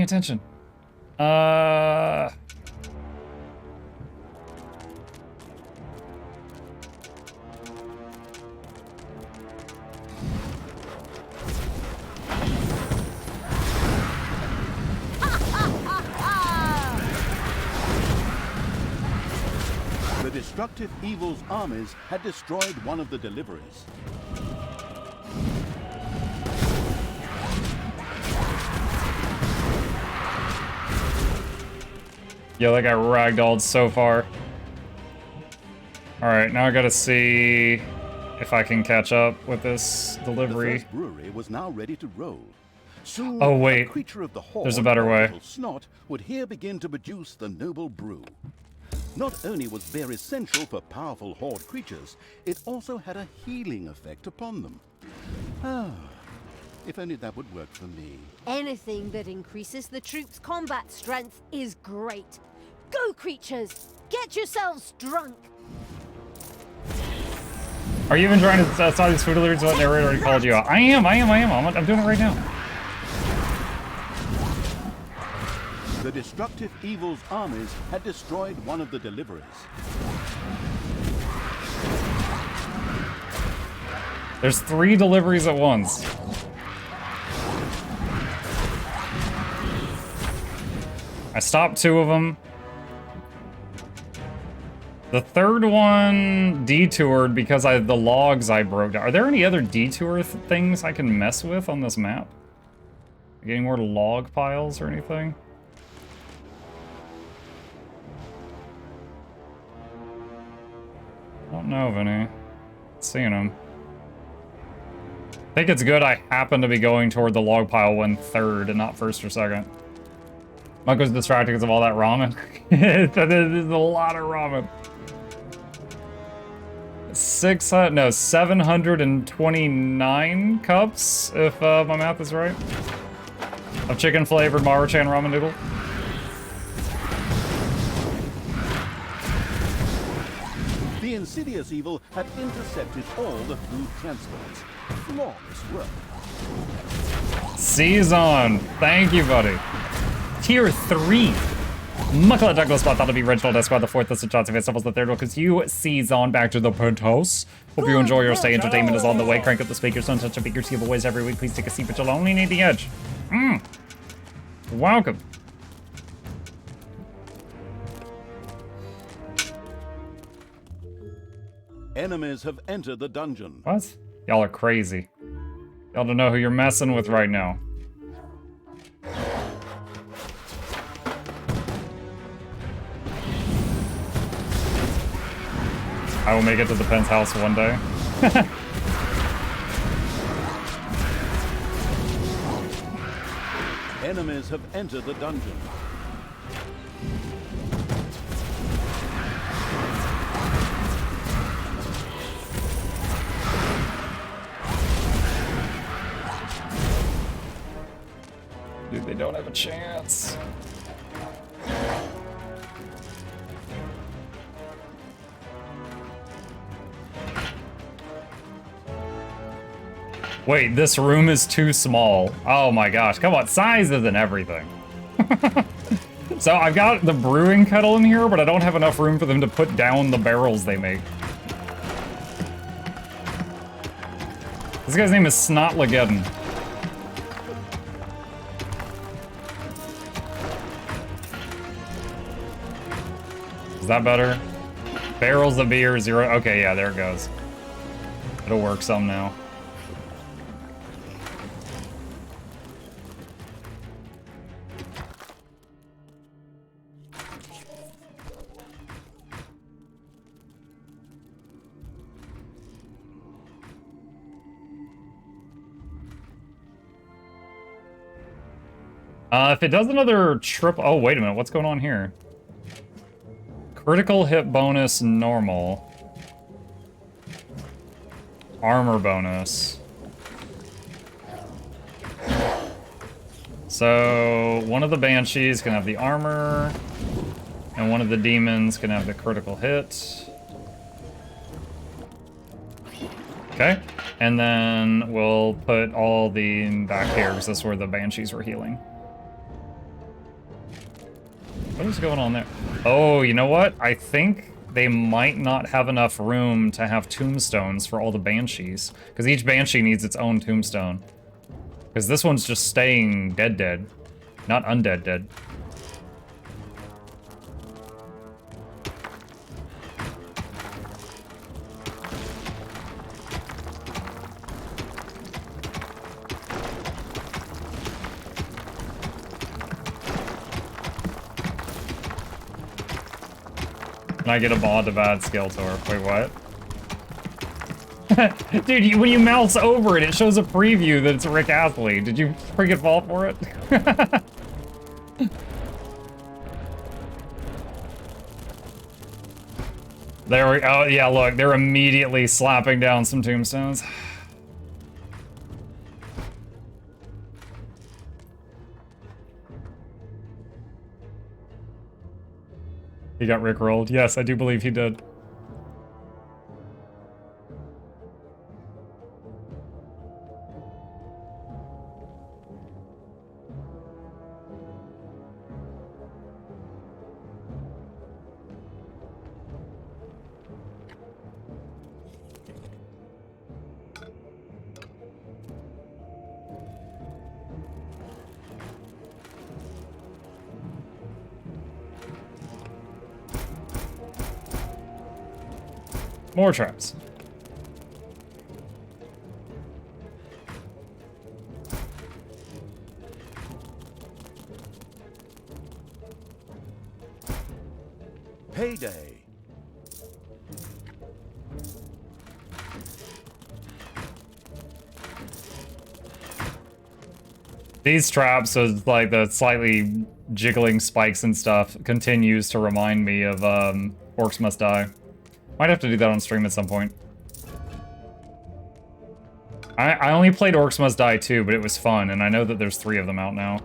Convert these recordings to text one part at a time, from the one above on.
paying attention. The destructive evil's armies had destroyed one of the deliveries. Yeah, that got ragdolled so far. Alright, now I gotta see if I can catch up with this delivery. The first brewery was now ready to roll. Soon, Oh, wait. a creature of the horde, There's a better way. Little Snot, would here begin to produce the noble brew. Not only was beer essential for powerful horde creatures, it also had a healing effect upon them. Ah, if only that would work for me. Anything that increases the troops' combat strength is great. Go, creatures! Get yourselves drunk! Are you even trying to start these food alerts? What narrator already called you out? I am. I'm doing it right now. The destructive evil's armies had destroyed one of the deliveries. There's 3 deliveries at once. I stopped 2 of them. The third one detoured because the logs I broke down. Are there any other detour things I can mess with on this map? Getting more log piles or anything? I don't know of any. Seeing them. I think it's good I happen to be going toward the log pile one third and not first or second. Mukluk's distracted because of all that ramen. That is a lot of ramen. 729 cups, if my math is right, of chicken flavored Maruchan ramen noodle. The insidious evil had intercepted all the food transports. Flawless work. Season, thank you, buddy. Tier 3. Mukluk Douglas thought to be Reginald Esquire the 4th, Listen Johnson Festivals the 3rd one, because you Season back to the penthouse. Hope you enjoy your stay. Entertainment is on the way. Crank up the speakers, don't touch the speakers, give aways every week. Please take a seat, but you'll only need the edge. Welcome. Enemies have entered the dungeon. What? Y'all are crazy. Y'all don't know who you're messing with right now. I will make it to the Penn's house one day. Enemies have entered the dungeon. Dude, they don't have a chance. Wait, this room is too small. Oh my gosh, come on, size isn't everything. So I've got the brewing kettle in here, but I don't have enough room for them to put down the barrels they make. This guy's name is Snotlageddon. Is that better? Barrels of beer, 0. Okay, yeah, there it goes. It'll work some now. If it does another trip... Oh, wait a minute. What's going on here? Critical hit bonus normal. Armor bonus. So, one of the Banshees can have the armor, and one of the demons can have the critical hit. Okay, and then we'll put all the back here, because that's where the Banshees were healing. What is going on there? Oh, you know what? I think they might not have enough room to have tombstones for all the banshees. Because each banshee needs its own tombstone. Because this one's just staying dead. Not undead dead. Can I get a mod to bad Skeletor? Wait, what? Dude, when you mouse over it, it shows a preview that it's Rick Astley. Did you freaking fall for it? There we go. Oh, yeah, look, they're immediately slapping down some tombstones. He got rickrolled. Yes, I do believe he did. More traps. Payday. These traps with like the slightly jiggling spikes and stuff continues to remind me of Orcs Must Die. Might have to do that on stream at some point. I only played Orcs Must Die 2, but it was fun, and I know that there's 3 of them out now.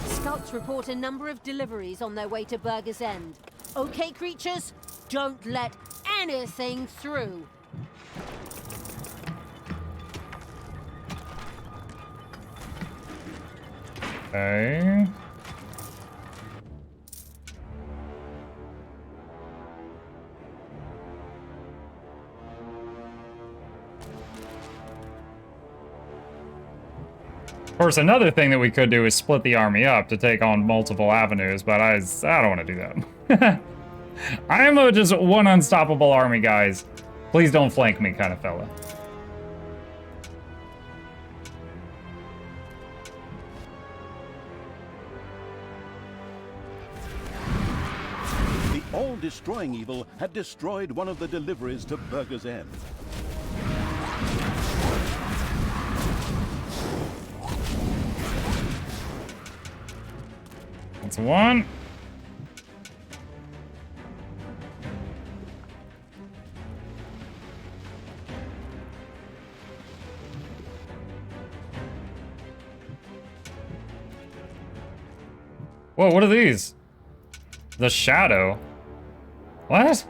Scouts report a number of deliveries on their way to Burger's End. Okay, creatures? Don't let anything through. Okay. Of course, another thing that we could do is split the army up to take on multiple avenues, but I don't want to do that. I'm a just one unstoppable army, guys. Please don't flank me kind of fella. The all-destroying evil had destroyed one of the deliveries to Burger's End. That's one. Whoa, what are these? The Shadow? What?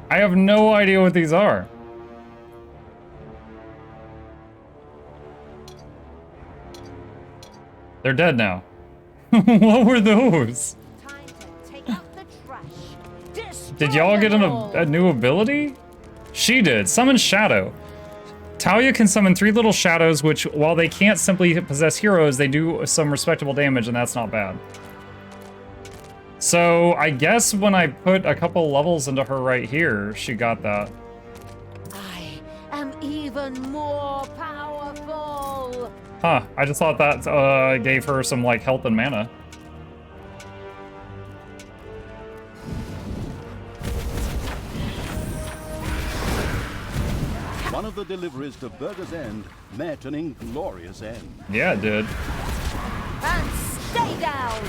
I have no idea what these are. They're dead now. What were those? Time to take out the trash. Did y'all get Destroy a new ability? She did. Summon Shadow. Talia can summon 3 little shadows, which, while they can't simply possess heroes, they do some respectable damage, and that's not bad. So, I guess when I put a couple levels into her right here, she got that. I am even more powerful. Huh, I just thought that gave her some, like, health and mana. One of the deliveries to Burger's End met an inglorious end. Yeah, it did. And stay down.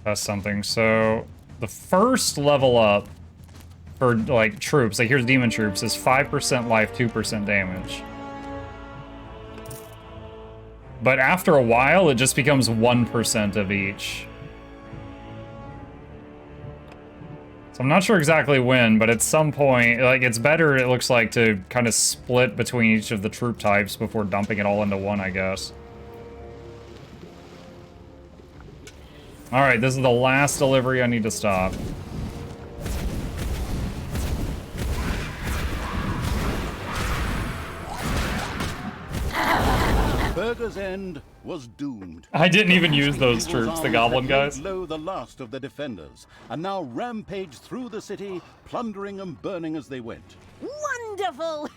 That's something. So, the first level up for, like, troops, like, here's demon troops, is 5% life, 2% damage. But after a while, it just becomes 1% of each. So I'm not sure exactly when, but at some point, like, it's better, it looks like, to kind of split between each of the troop types before dumping it all into one, I guess. Alright, this is the last delivery I need to stop. Burger's End was doomed. I didn't even use those troops, the goblin guys. Low the last of the defenders, and now rampaged through the city, plundering and burning as they went. Wonderful!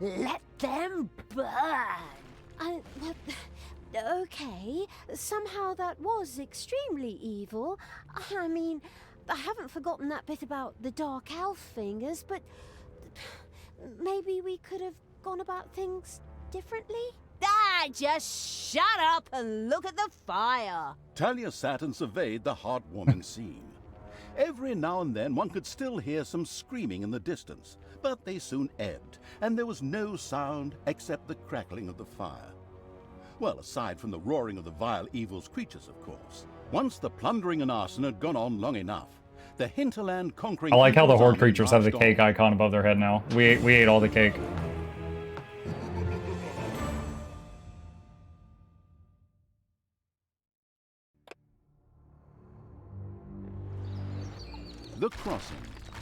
Let them burn! Okay, somehow that was extremely evil. I mean, I haven't forgotten that bit about the Dark Elf fingers, but maybe we could have gone about things differently? Just shut up and look at the fire! Talia sat and surveyed the heartwarming scene. Every now and then one could still hear some screaming in the distance, but they soon ebbed, and there was no sound except the crackling of the fire. Well, aside from the roaring of the vile evil's creatures, of course. Once the plundering and arson had gone on long enough, the hinterland conquering... I like how the evil's horde army creatures have the marched cake on. icon above their head now. We ate all the cake. The crossing,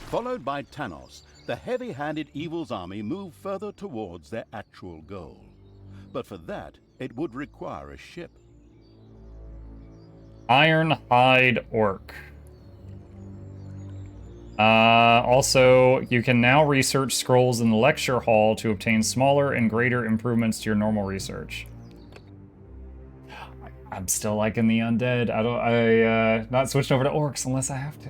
followed by Tanos, the heavy-handed evil's army moved further towards their actual goal. But for that, it would require a ship. Ironhide Orc. Also, you can now research scrolls in the lecture hall to obtain smaller and greater improvements to your normal research. I'm still liking the undead. Not switched over to orcs unless I have to.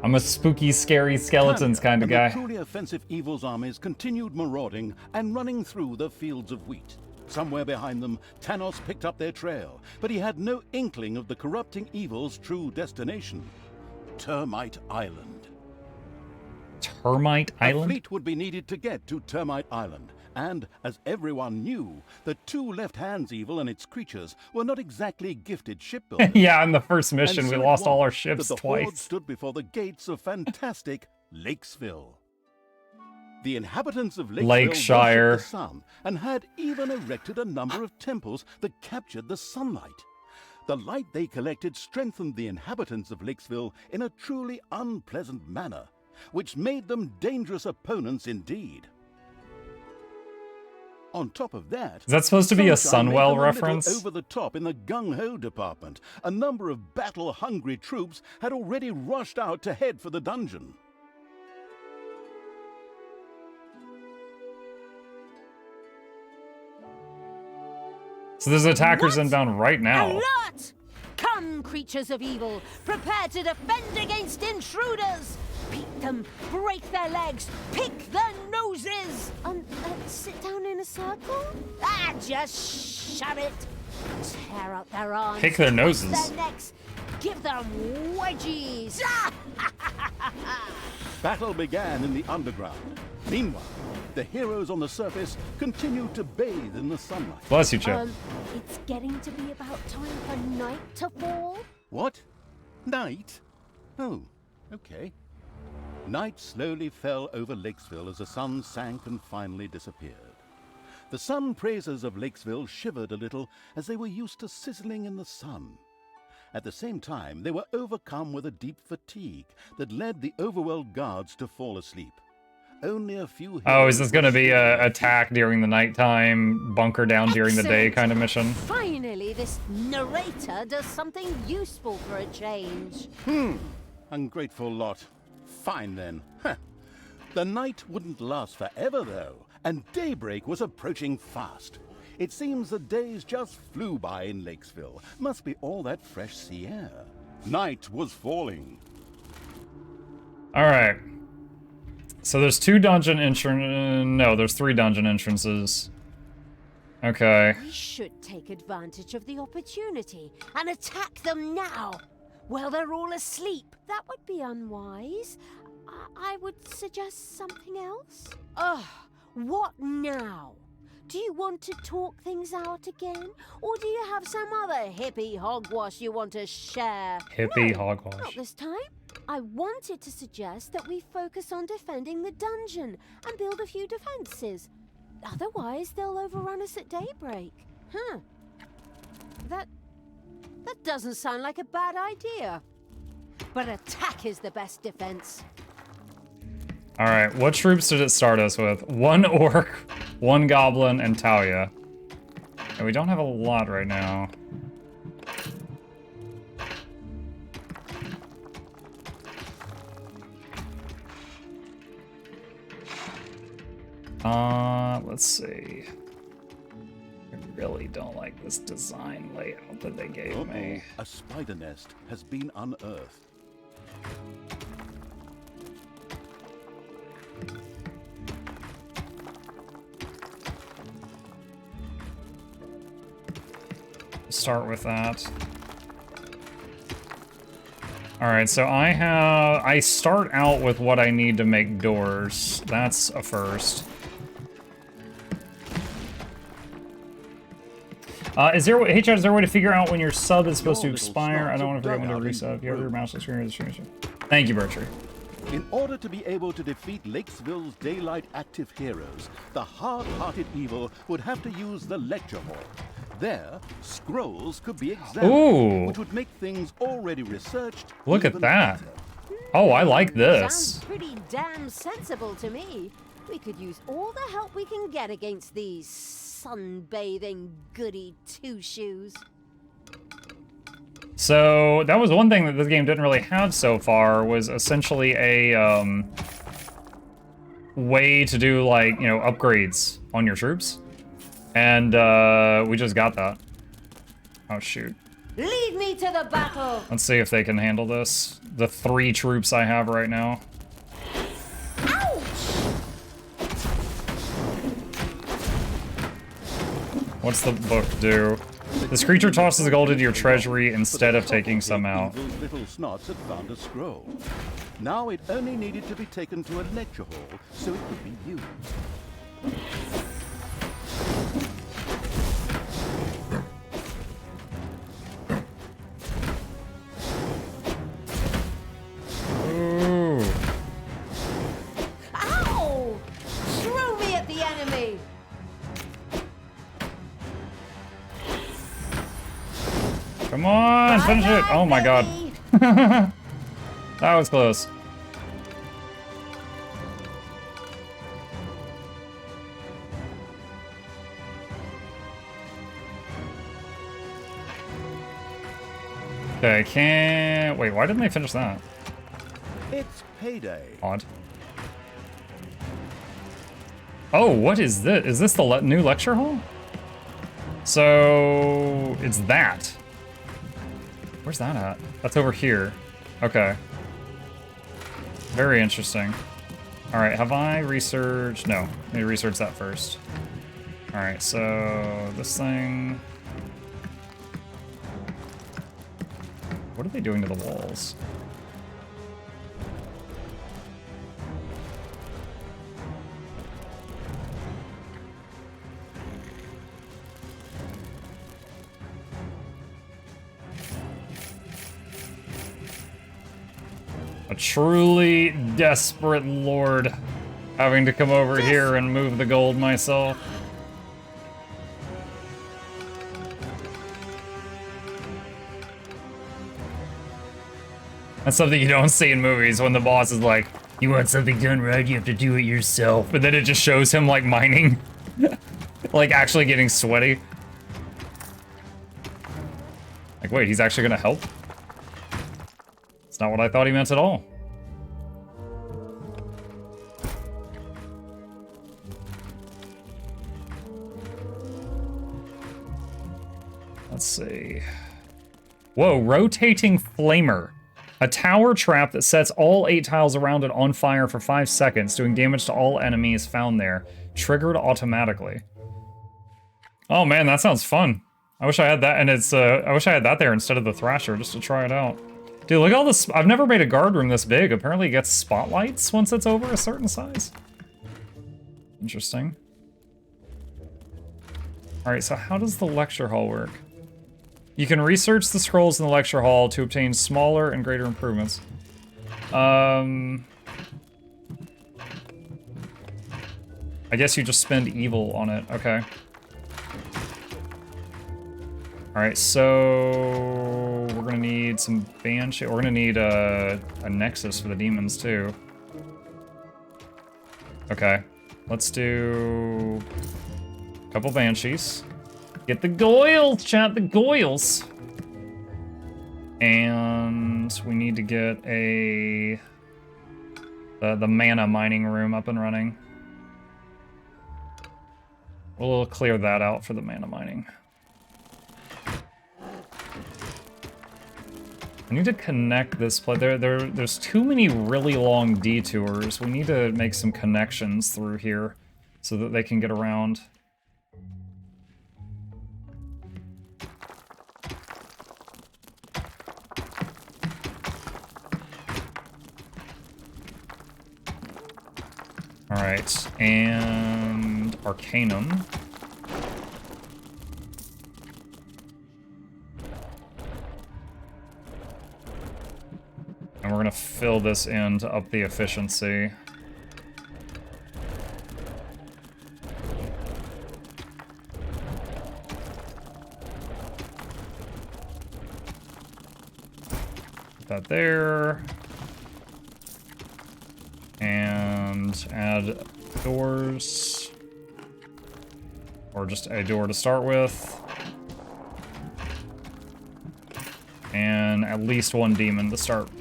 I'm a spooky, scary skeletons kind of and guy. The truly offensive evil's armies continued marauding and running through the fields of wheat. Somewhere behind them, Tanos picked up their trail, but he had no inkling of the corrupting evil's true destination, Termite Island. Termite A Island? fleet would be needed to get to Termite Island, and, as everyone knew, the two Left Hands evil and its creatures were not exactly gifted shipbuilders. Yeah, in the first mission, And we so it lost all our was ships that the Horde twice. stood before the gates of fantastic Lakesville. The inhabitants of Lakesville Lakeshire. worshipped the sun and had even erected a number of temples that captured the sunlight. The light they collected strengthened the inhabitants of Lakesville in a truly unpleasant manner, which made them dangerous opponents indeed. On top of that, Is that supposed to be a Sunshine made Sunwell them a little reference? over the top in the gung-ho department. A number of battle-hungry troops had already rushed out to head for the dungeon. So there's attackers What? inbound right now. Alert! Come, creatures of evil, prepare to defend against intruders! Beat them, break their legs, pick their noses! Sit down in a circle? Just shut it! Tear out their arms, Pick their twist noses. their necks, give them wedgies! Battle began in the underground. Meanwhile, the heroes on the surface continued to bathe in the sunlight. Bless you, Chip. It's getting to be about time for night to fall. What? Night? Oh, okay. Night slowly fell over Lakesville as the sun sank and finally disappeared. The sun praisers of Lakesville shivered a little as they were used to sizzling in the sun. At the same time, they were overcome with a deep fatigue that led the overwhelmed guards to fall asleep. Only a few... Oh, is this going to be a attack during the nighttime, bunker down during the day Excellent. kind of mission? Finally, this narrator does something useful for a change. Ungrateful lot. Fine then. Huh. The night wouldn't last forever though, and daybreak was approaching fast. It seems the days just flew by in Lakesville. Must be all that fresh sea air. Night was falling. All right. So there's two dungeon no, there's 3 dungeon entrances. Okay. We should take advantage of the opportunity and attack them now, while they're all asleep. That would be unwise. I would suggest something else. Ugh, what now? Do you want to talk things out again? Or do you have some other hippie hogwash you want to share? Hippie No, hogwash. not this time. I wanted to suggest that we focus on defending the dungeon and build a few defenses. Otherwise, they'll overrun us at daybreak. Huh. That doesn't sound like a bad idea. But attack is the best defense. All right, what troops did it start us with? 1 orc, 1 goblin, and Talia. And we don't have a lot right now. Let's see. I really don't like this design layout that they gave me. A spider nest has been unearthed. Start with that. All right, so I start out with what I need to make doors. That's a first. Hey Chad, is there a way to figure out when your sub is supposed to expire? I don't want to forget when to reset. If you have your mouse on screen or the screen. Thank you, Bertry. In order to be able to defeat Lakesville's daylight active heroes, the hard-hearted evil would have to use the lecture hall. There, scrolls could be examined, Ooh. which would make things already researched. Look at even that. better. Oh, I like this. Sounds pretty damn sensible to me. We could use all the help we can get against these sunbathing goody two-shoes. So that was one thing that this game didn't really have so far, was essentially a way to do, like, you know, upgrades on your troops. And we just got that. Oh shoot. Lead me to the battle! Let's see if they can handle this. The 3 troops I have right now. Ouch! What's the book do? This creature tosses gold into your treasury instead of taking some out. Evil's little snots had found a scroll. Now it only needed to be taken to a lecture hall so it could be used. Ooh. Ow! Throw me at the enemy! Come on, finish it! Oh my god. That was close. Okay, can't... Wait, why didn't they finish that? It's payday. Odd. Oh, what is this? Is this the new lecture hall? So... it's that. Where's that at? That's over here. Okay. Very interesting. Alright, have I researched... No, I need to research that first. Alright, so... this thing... What are they doing to the walls? A truly desperate lord having to come over here and move the gold myself. That's something you don't see in movies, when the boss is like, you want something done right, you have to do it yourself. But then it just shows him, like, mining. Like, actually getting sweaty. Like, wait, he's actually gonna help? It's not what I thought he meant at all. Let's see. Whoa, rotating flamer. A tower trap that sets all 8 tiles around it on fire for 5 seconds, doing damage to all enemies found there. Triggered automatically. Oh man, that sounds fun. I wish I had that, and it's I wish I had that there instead of the Thrasher, just to try it out. Dude, look at all this. I've never made a guard room this big. Apparently it gets spotlights once it's over a certain size. Interesting. All right, so how does the lecture hall work? You can research the scrolls in the lecture hall to obtain smaller and greater improvements. I guess you just spend evil on it. Okay. All right, so we're gonna need some banshee. We're gonna need a nexus for the demons too. Okay, let's do a couple banshees. Get the goils, chat, the goils. And we need to get the mana mining room up and running. We'll clear that out for the mana mining. I need to connect this place. There's too many really long detours. We need to make some connections through here so that they can get around. All right, and Arcanum. And we're gonna fill this in to up the efficiency. Put that there. And add doors. Or just a door to start with. And at least one demon to start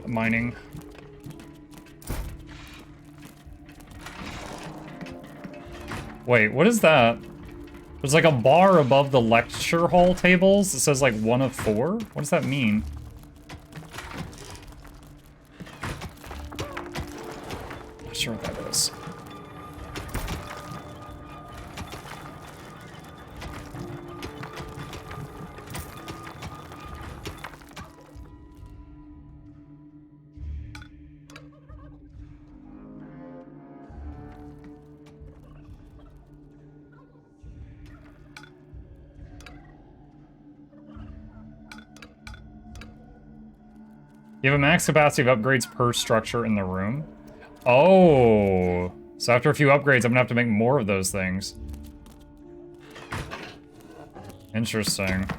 mining. Wait, what is that? There's like a bar above the lecture hall tables. It says like 1 of 4. What does that mean? Not sure what that is. You have a max capacity of upgrades per structure in the room. Oh, so after a few upgrades, I'm gonna have to make more of those things. Interesting.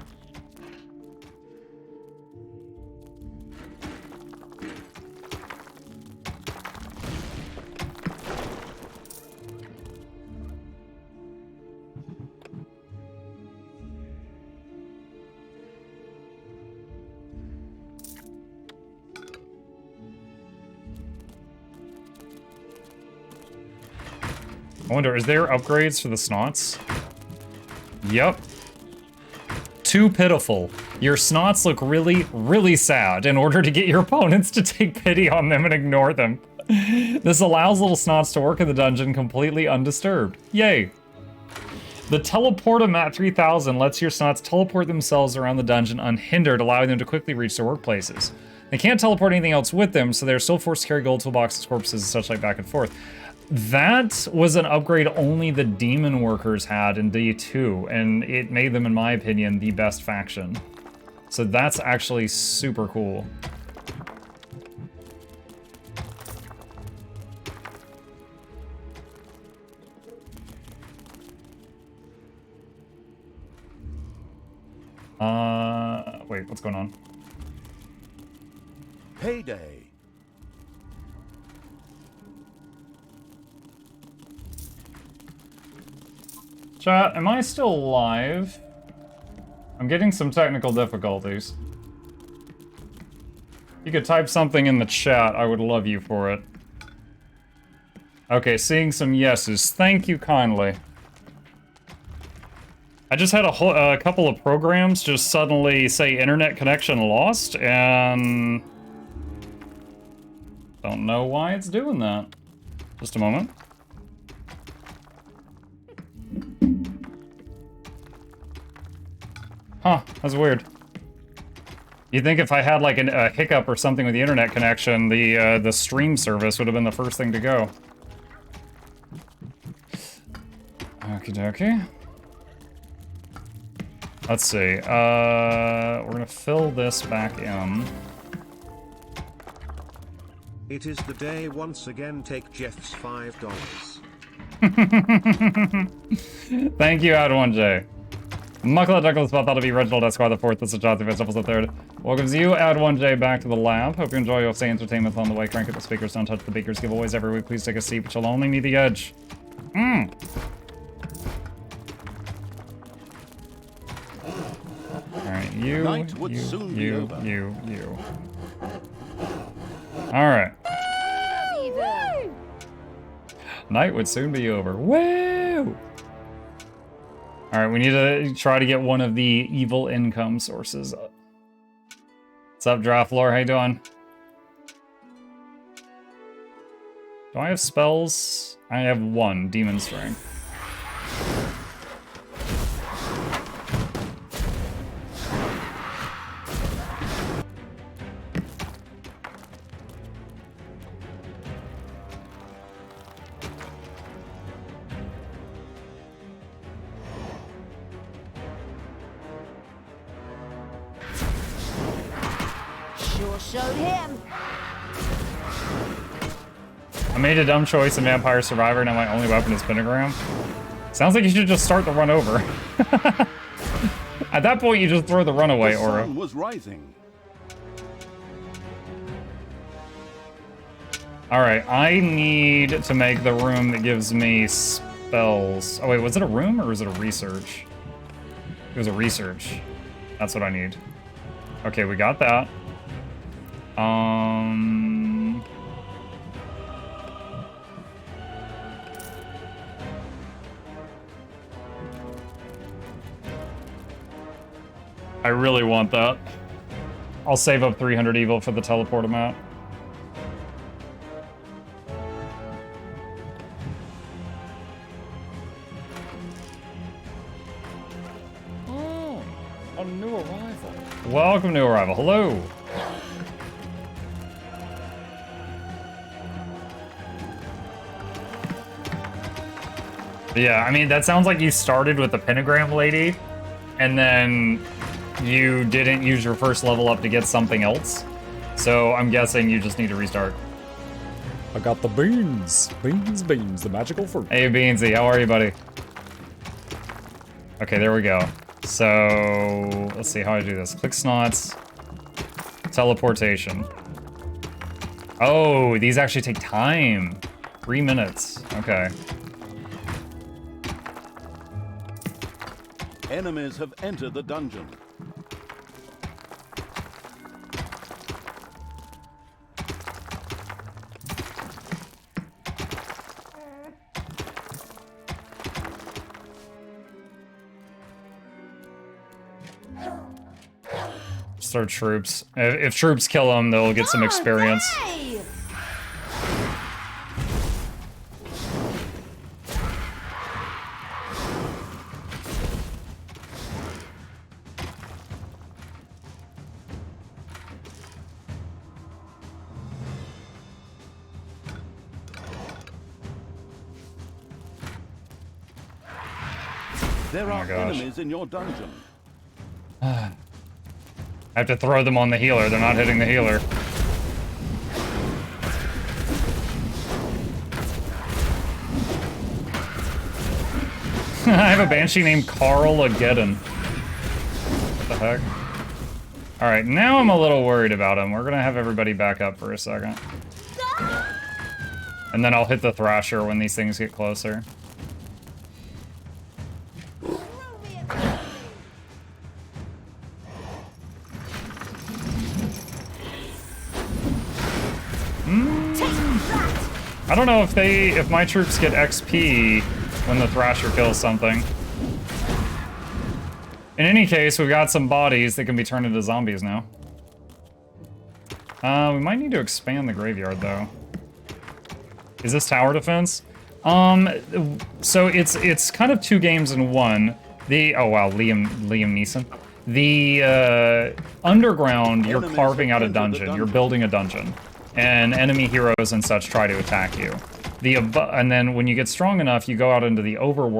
I wonder, is there upgrades for the snots? Yep. Too pitiful. Your snots look really, really sad in order to get your opponents to take pity on them and ignore them. This allows little snots to work in the dungeon completely undisturbed. Yay. The Teleportomat 3000 lets your snots teleport themselves around the dungeon unhindered, allowing them to quickly reach their workplaces. They can't teleport anything else with them, so they're still forced to carry gold toolboxes, corpses, and such like back and forth. That was an upgrade only the demon workers had in D2, and it made them, in my opinion, the best faction. So that's actually super cool. Wait, what's going on? Payday. Chat, am I still live? I'm getting some technical difficulties. You could type something in the chat, I would love you for it. Okay, seeing some yeses. Thank you kindly. I just had a couple of programs just suddenly say internet connection lost, and don't know why it's doing that. Just a moment. Huh, that's weird. You think if I had like a hiccup or something with the internet connection, the stream service would have been the first thing to go. Okie dokie. Let's see. We're gonna fill this back in. It is the day once again. Take Jeff's $5. Thank you, Ad1J. Mukluk Douglas thought that'll be Reginald Esquire the fourth. This is Johnson Vegetables the third. Welcomes you, Ad1J, back to the lab. Hope you enjoy your stay entertainment on the way. Crank up the speakers, don't touch the beakers. Giveaways every week. Please take a seat, but you'll only need the edge. Alright, you, Night would soon be over. you. Alright. Night would soon be over. Woo! Alright, we need to try to get one of the evil income sources up. What's up, Draft Lore? How you doing? Do I have spells? I have one, Demon Strength. Sure showed him. I made a dumb choice in Vampire Survivor, now my only weapon is Pentagram. Sounds like you should just start the run over. At that point, you just throw the runaway aura. The sun was rising. Alright, I need to make the room that gives me spells. Oh wait, was it a room or was it a research? It was a research. That's what I need. Okay, we got that. I really want that. I'll save up 300 evil for the teleport amount. Oh, a new arrival. Welcome, new arrival. Hello. Yeah, I mean, that sounds like you started with the pentagram lady, and then you didn't use your first level up to get something else. So I'm guessing you just need to restart. I got the beans. Beans, the magical fruit. Hey, Beansy, how are you, buddy? Okay, there we go. So, let's see how I do this. Click snots. Teleportation. Oh, these actually take time. 3 minutes. Okay. Enemies have entered the dungeon. Just our troops. If troops kill them, they'll get some experience. Hey! There are gosh. enemies in your dungeon. I have to throw them on the healer. They're not hitting the healer. I have a banshee named Carl Ageddon. What the heck? Alright, now I'm a little worried about him. We're gonna have everybody back up for a second. And then I'll hit the Thrasher when these things get closer. I don't know if my troops get XP when the Thrasher kills something. In any case, we've got some bodies that can be turned into zombies now. We might need to expand the graveyard though. Is this tower defense? So it's kind of 2 games in one. Oh wow, Liam Neeson. The underground, you're Enemies carving have out a entered the dungeon. You're dungeon. building a dungeon. And enemy heroes and such try to attack you. And then when you get strong enough, you go out into the overworld